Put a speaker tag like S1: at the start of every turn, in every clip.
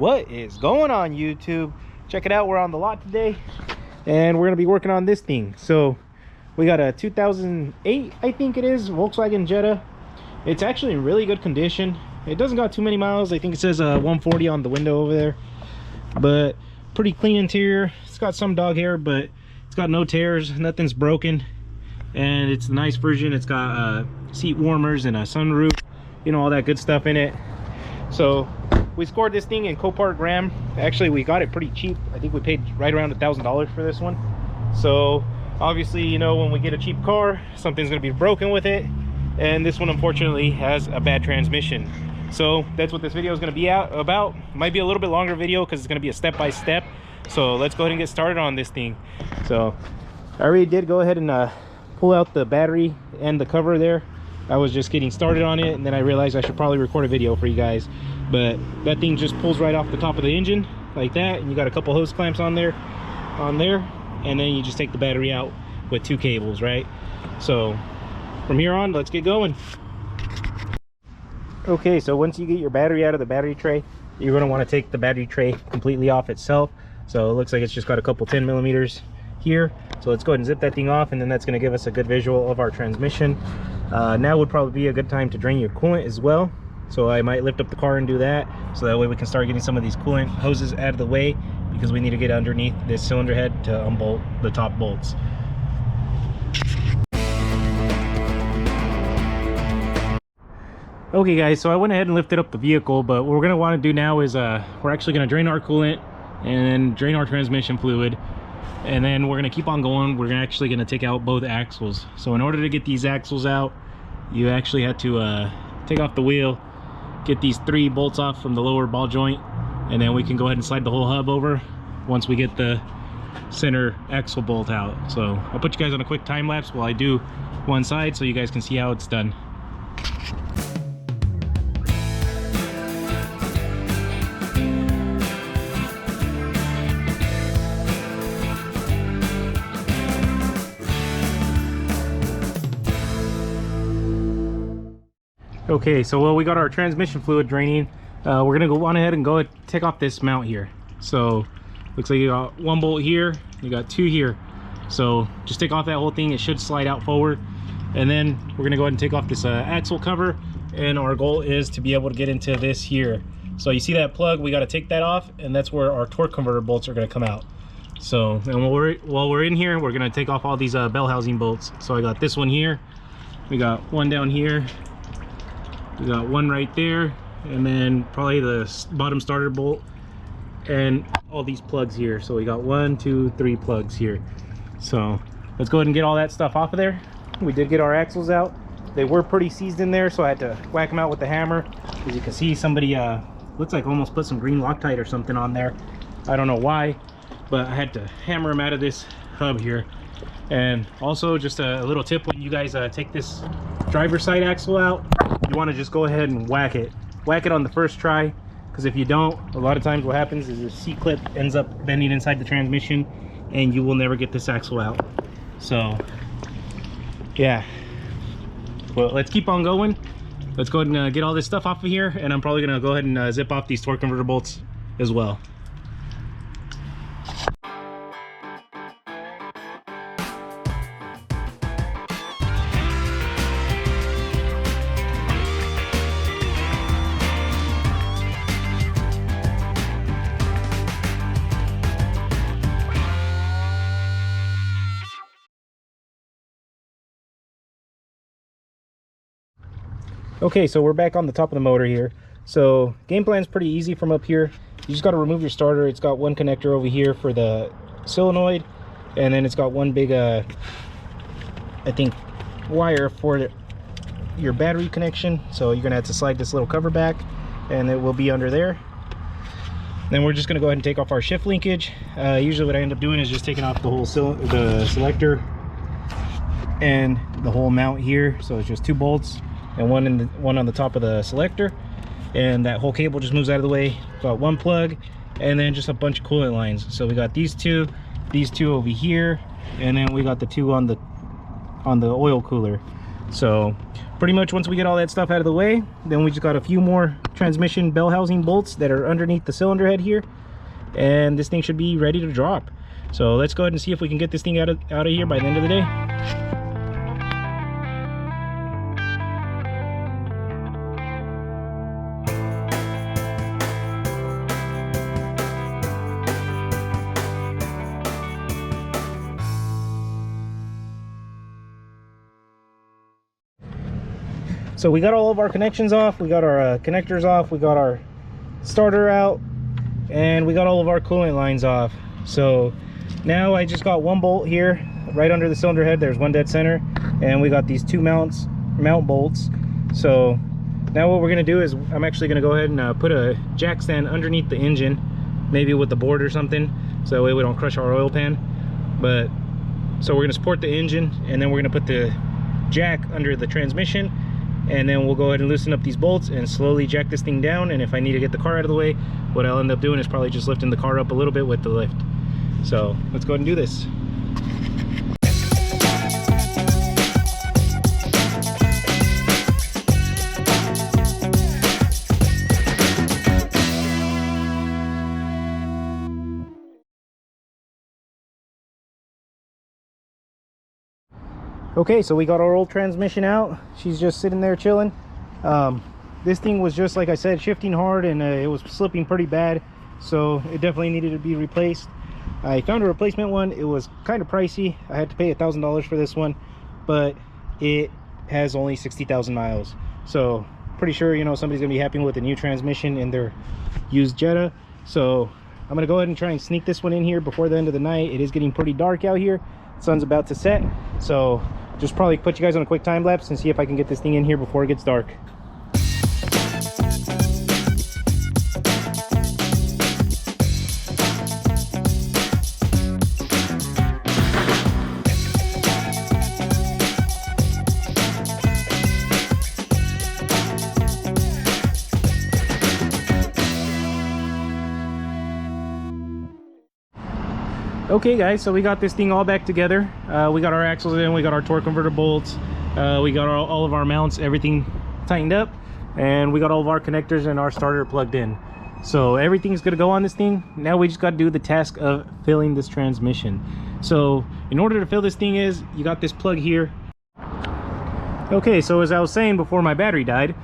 S1: What is going on, YouTube? Check it out, we're on the lot today and we're gonna be working on this thing. So we got a 2008, I think it is, Volkswagen Jetta. It's actually in really good condition. It doesn't got too many miles. I think it says 140 on the window over there, but pretty clean interior. It's got some dog hair, but it's got no tears, nothing's broken, and it's a nice version. It's got seat warmers and a sunroof, you know, all that good stuff in it. So we scored this thing in Copart Graham. Actually, we got it pretty cheap. I think we paid right around $1,000 for this one. So obviously, you know, when we get a cheap car, something's gonna be broken with it, and this one unfortunately has a bad transmission. So that's what this video is going to be about. Might be a little bit longer video because it's going to be a step-by-step. So let's go ahead and get started on this thing. So I already did go ahead and pull out the battery and the cover there. I was just getting started on it, and then I realized I should probably record a video for you guys. But that thing just pulls right off the top of the engine like that, and you got a couple hose clamps on there, and then you just take the battery out with 2 cables, right? So from here on, let's get going. Okay, so once you get your battery out of the battery tray, you're going to want to take the battery tray completely off itself. So it looks like it's just got a couple 10mm here. So let's go ahead and zip that thing off, and then that's going to give us a good visual of our transmission. Now would probably be a good time to drain your coolant as well. So I might lift up the car and do that, so that way we can start getting some of these coolant hoses out of the way, because we need to get underneath this cylinder head to unbolt the top bolts. Okay guys, so I went ahead and lifted up the vehicle, but what we're going to want to do now is we're actually going to drain our coolant and then drain our transmission fluid, and then we're going to keep on going. We're actually going to take out both axles. So in order to get these axles out, you actually had to take off the wheel, get these 3 bolts off from the lower ball joint, and then we can go ahead and slide the whole hub over once we get the center axle bolt out. So I'll put you guys on a quick time lapse while I do one side so you guys can see how it's done. Okay, so while we got our transmission fluid draining, we're gonna go on ahead and go take off this mount here. So looks like you got 1 bolt here, you got 2 here. So just take off that whole thing. It should slide out forward, and then we're gonna go ahead and take off this axle cover, and our goal is to be able to get into this here. So you see that plug, we got to take that off, and that's where our torque converter bolts are going to come out. So and while we're in here, we're going to take off all these bell housing bolts. So I got this one here, we got one down here, we got one right there, and then probably the bottom starter bolt, and all these plugs here. So we got 1, 2, 3 plugs here. So let's go ahead and get all that stuff off of there. We did get our axles out. They were pretty seized in there, so I had to whack them out with the hammer. As you can see, somebody looks like almost put some green Loctite or something on there. I don't know why, but I had to hammer them out of this hub here. And also, just a little tip: when you guys take this driver's side axle out, you want to just go ahead and whack it on the first try, because if you don't, a lot of times what happens is the C-clip ends up bending inside the transmission, and you will never get this axle out. So yeah, well, let's keep on going. Let's go ahead and get all this stuff off of here, and I'm probably gonna go ahead and zip off these torque converter bolts as well. Okay, so we're back on the top of the motor here. So game plan's pretty easy from up here. You just got to remove your starter. It's got 1 connector over here for the solenoid, and then it's got 1 big I think wire for your battery connection. So you're gonna have to slide this little cover back, and it will be under there. Then we're just gonna go ahead and take off our shift linkage. Usually what I end up doing is just taking off the whole the selector and the whole mount here. So it's just 2 bolts and one on the top of the selector, and that whole cable just moves out of the way. Got 1 plug, and then just a bunch of coolant lines. So we got these two over here, and then we got the 2 on the oil cooler. So pretty much once we get all that stuff out of the way, then we just got a few more transmission bell housing bolts that are underneath the cylinder head here, and this thing should be ready to drop. So let's go ahead and see if we can get this thing out of here by the end of the day. So we got all of our connections off, we got our connectors off, we got our starter out, and we got all of our coolant lines off. So now I just got one bolt here right under the cylinder head. There's one dead center, and we got these two mount bolts. So now what we're gonna do is I'm actually gonna go ahead and put a jack stand underneath the engine, maybe with the board or something, so that way we don't crush our oil pan. But so we're gonna support the engine, and then we're gonna put the jack under the transmission, and then we'll go ahead and loosen up these bolts and slowly jack this thing down. And if I need to get the car out of the way, what I'll end up doing is probably just lifting the car up a little bit with the lift. So let's go ahead and do this. Okay, so we got our old transmission out. She's just sitting there chilling. This thing was just, like I said, shifting hard, and it was slipping pretty bad, so it definitely needed to be replaced. I found a replacement one. It was kind of pricey. I had to pay $1,000 for this one, but it has only 60,000 miles, so pretty sure, you know, somebody's gonna be happy with a new transmission in their used Jetta. So I'm gonna go ahead and try and sneak this one in here before the end of the night. It is getting pretty dark out here. The sun's about to set, so just probably put you guys on a quick time lapse and see if I can get this thing in here before it gets dark. Okay guys, so we got this thing all back together. We got our axles in, we got our torque converter bolts, we got all of our mounts, everything tightened up, and we got all of our connectors and our starter plugged in. So everything's gonna go on this thing. Now we just got to do the task of filling this transmission. So in order to fill this thing is, you got this plug here. Okay, so as I was saying before my battery died,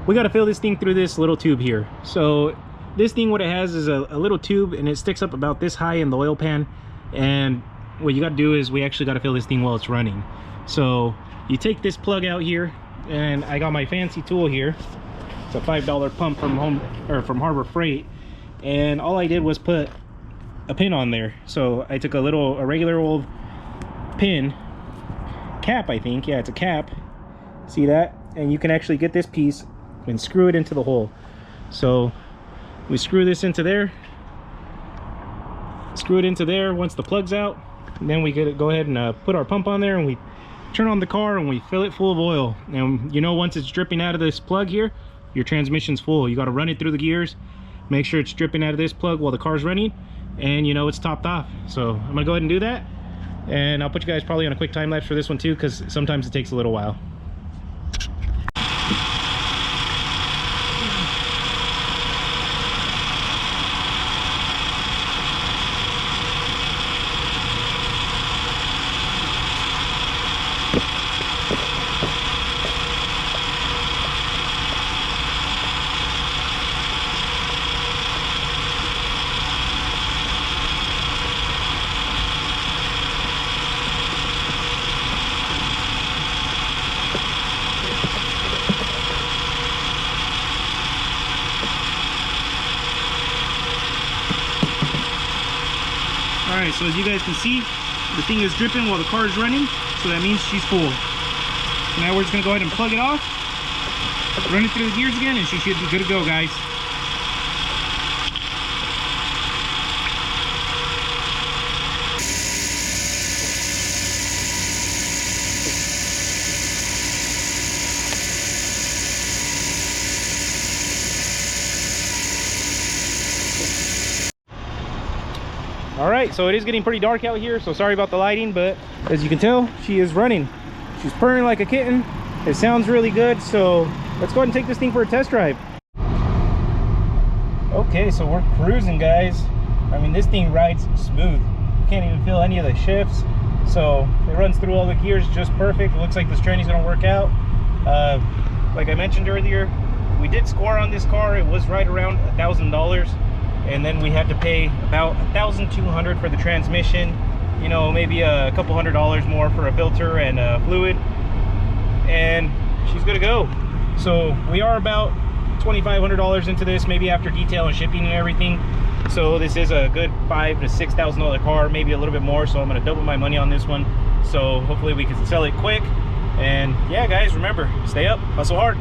S1: we got to fill this thing through this little tube here. So this thing, what it has is a little tube, and it sticks up about this high in the oil pan. And what you got to do is we actually got to fill this thing while it's running. So you take this plug out here, and I got my fancy tool here. It's a $5 pump from Harbor Freight, and all I did was put a pin on there. So I took a regular old pin cap, I think. Yeah, it's a cap. See that? And you can actually get this piece and screw it into the hole. So we screw this into there. Screw it into there once the plug's out, and then we go ahead and put our pump on there, and we turn on the car and we fill it full of oil. And you know, once it's dripping out of this plug here, your transmission's full. You got to run it through the gears, make sure it's dripping out of this plug while the car's running, and you know it's topped off. So I'm gonna go ahead and do that, and I'll put you guys probably on a quick time lapse for this one too, because sometimes it takes a little while. Alright, so as you guys can see, the thing is dripping while the car is running, so that means she's full. So now we're just going to go ahead and plug it off, run it through the gears again, and she should be good to go, guys. All right, so it is getting pretty dark out here, so sorry about the lighting, but as you can tell, she is running. She's purring like a kitten. It sounds really good, so let's go ahead and take this thing for a test drive. Okay, so we're cruising, guys. I mean, this thing rides smooth. You can't even feel any of the shifts. So it runs through all the gears just perfect. It looks like this training's gonna work out. Like I mentioned earlier, we did score on this car. It was right around $1,000, and then we had to pay about $1,200 for the transmission. You know, maybe a couple $100 more for a filter and fluid, and she's good to go. So we are about $2,500 into this, maybe after detail and shipping and everything. So this is a good $5,000 to $6,000 car, maybe a little bit more. So I'm gonna double my money on this one. So hopefully we can sell it quick. And yeah, guys, remember, stay up, hustle hard.